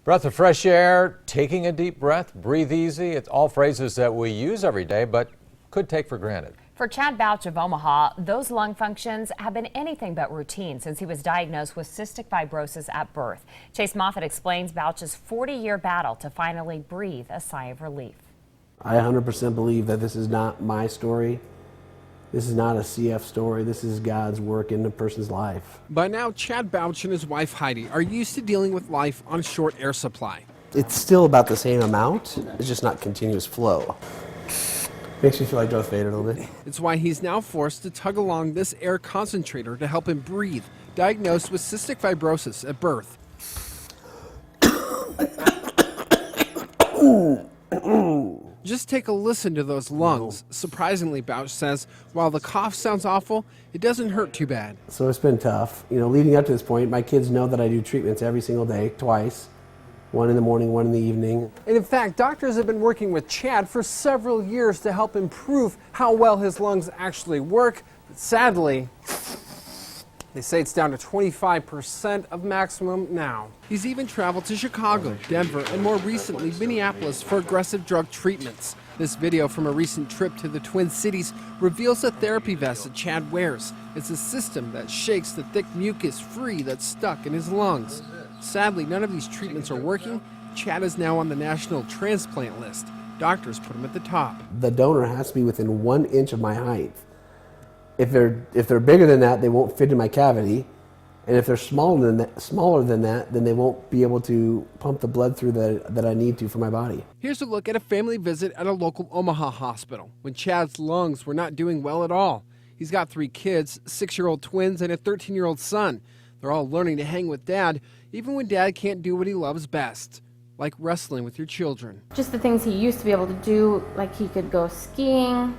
Breath of fresh air, taking a deep breath, breathe easy. It's all phrases that we use every day, but could take for granted. For Chad Bautch of Omaha, those lung functions have been anything but routine since he was diagnosed with cystic fibrosis at birth. Chase Moffat explains Bautch's 40-year battle to finally breathe a sigh of relief. I 100% believe that this is not my story. This is not a CF story. This is God's work in a person's life. By now, Chad Bautch and his wife Heidi are used to dealing with life on short air supply. It's still about the same amount. It's just not continuous flow. Makes me feel like Darth Vader a little bit. It's why he's now forced to tug along this air concentrator to help him breathe, diagnosed with cystic fibrosis at birth. Just take a listen to those lungs. Surprisingly, Bautch says, while the cough sounds awful, it doesn't hurt too bad. So it's been tough. You know, leading up to this point, my kids know that I do treatments every single day, twice. One in the morning, one in the evening. And in fact, doctors have been working with Chad for several years to help improve how well his lungs actually work. But sadly, they say it's down to 25% of maximum now. He's even traveled to Chicago, Denver, and more recently Minneapolis for aggressive drug treatments. This video from a recent trip to the Twin Cities reveals a therapy vest that Chad wears. It's a system that shakes the thick mucus free that's stuck in his lungs. Sadly, none of these treatments are working. Chad is now on the national transplant list. Doctors put him at the top. The donor has to be within 1 inch of my height. If they're bigger than that, they won't fit in my cavity. And if they're smaller than that, then they won't be able to pump the blood through that I need to for my body. Here's a look at a family visit at a local Omaha hospital when Chad's lungs were not doing well at all. He's got 3 kids, 6-year-old twins and a 13-year-old son. They're all learning to hang with Dad, even when Dad can't do what he loves best, like wrestling with your children. Just the things he used to be able to do, like he could go skiing,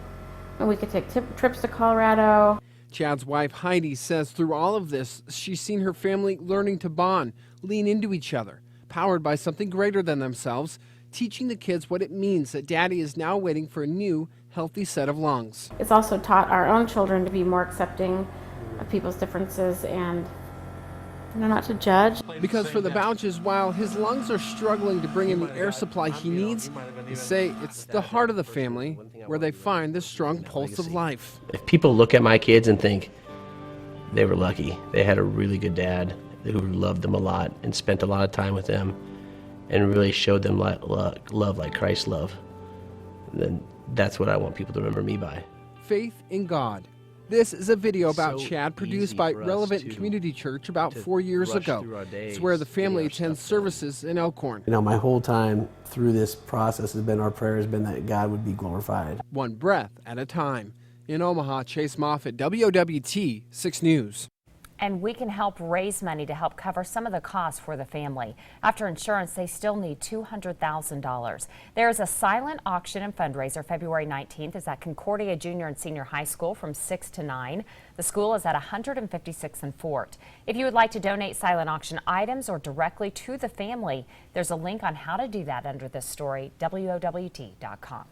and we could take trips to Colorado. Chad's wife Heidi says through all of this, she's seen her family learning to bond, lean into each other, powered by something greater than themselves, teaching the kids what it means that Daddy is now waiting for a new, healthy set of lungs. It's also taught our own children to be more accepting of people's differences and not to judge. Because for the Bautches, while his lungs are struggling to bring in the air supply he needs, they say it's the heart of the family where they find the strong pulse of life. If people look at my kids and think they were lucky, they had a really good dad who loved them a lot and spent a lot of time with them and really showed them love like Christ's love, then that's what I want people to remember me by. Faith in God. This is a video about Chad produced by Relevant Community Church about 4 years ago. It's where the family attends services in Elkhorn. You know, my whole time through this process has been, our prayer has been that God would be glorified. One breath at a time. In Omaha, Chase Moffat, WOWT 6 News. And we can help raise money to help cover some of the costs for the family. After insurance, they still need $200,000. There is a silent auction and fundraiser February 19th. Is at Concordia Junior and Senior High School from 6 to 9. The school is at 156th and Fort. If you would like to donate silent auction items or directly to the family, there's a link on how to do that under this story, WOWT.com.